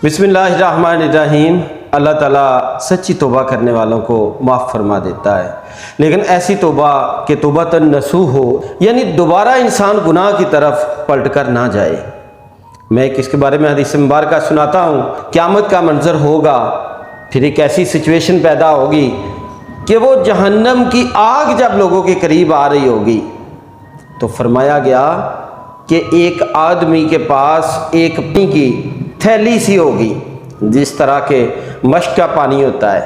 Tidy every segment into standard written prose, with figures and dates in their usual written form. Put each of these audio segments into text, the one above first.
बिस्मिल्लाहिर्रहमानिर्रहीम। अल्लाह ताला सच्ची तौबा करने वालों को माफ़ फरमा देता है, लेकिन ऐसी तौबा कि तौबतन नसूह हो, यानी दोबारा इंसान गुनाह की तरफ पलट कर ना जाए। मैं किसके बारे में हदीस मुबारक सुनाता हूँ। क़यामत का मंजर होगा, फिर एक ऐसी सिचुएशन पैदा होगी कि वो जहन्नम की आग जब लोगों के करीब आ रही होगी तो फरमाया गया कि एक आदमी के पास एक पानी की थैली सी होगी, जिस तरह के मश्क का पानी होता है,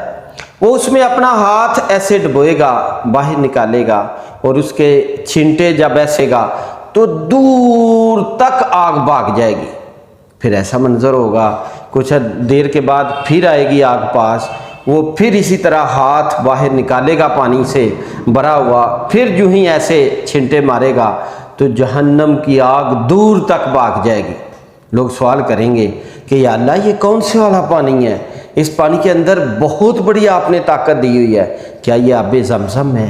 वो उसमें अपना हाथ ऐसे डुबोएगा, बाहर निकालेगा और उसके छींटे जब बैसेगा तो दूर तक आग भाग जाएगी। फिर ऐसा मंजर होगा, कुछ देर के बाद फिर आएगी आग पास, वो फिर इसी तरह हाथ बाहर निकालेगा पानी से भरा हुआ, फिर यूं ही ऐसे छींटे मारेगा तो जहन्नम की आग दूर तक भाग जाएगी। लोग सवाल करेंगे कि या अल्लाह ये कौन से वाला पानी है, इस पानी के अंदर बहुत बड़ी आपने ताकत दी हुई है, क्या ये आबे ज़मज़म है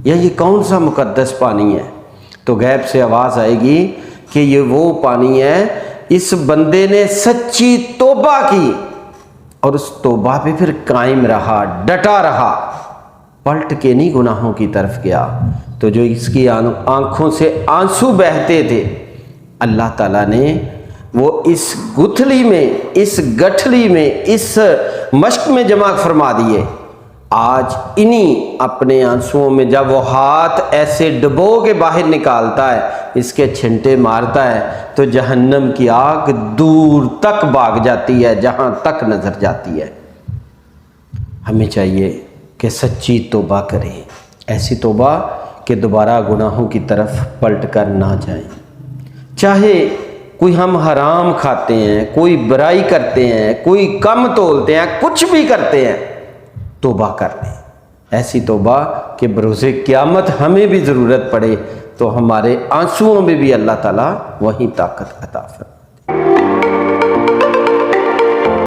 या ये कौन सा मुकद्दस पानी है? तो गैब से आवाज़ आएगी कि ये वो पानी है, इस बंदे ने सच्ची तौबा की और उस तौबा पे फिर कायम रहा, डटा रहा, पलट के नहीं गुनाहों की तरफ गया। तो जो इसकी आंखों से आंसू बहते थे, अल्लाह ताला ने वो इस गुथली में, इस गठली में, इस मश्क में जमा फरमा दिए। आज इन्हीं अपने आंसुओं में जब वो हाथ ऐसे डुबो के बाहर निकालता है, इसके छिंटे मारता है, तो जहन्नम की आग दूर तक भाग जाती है, जहां तक नजर जाती है। हमें चाहिए कि सच्ची तौबा करें, ऐसी तौबा कि दोबारा गुनाहों की तरफ पलट कर ना जाएं। चाहे कोई हम हराम खाते हैं, कोई बुराई करते हैं, कोई कम तोलते हैं, कुछ भी करते हैं, तौबा कर लें। ऐसी तौबा कि बरोज़े क़यामत हमें भी ज़रूरत पड़े तो हमारे आंसुओं में भी अल्लाह ताला वही ताकत अता फरमाए।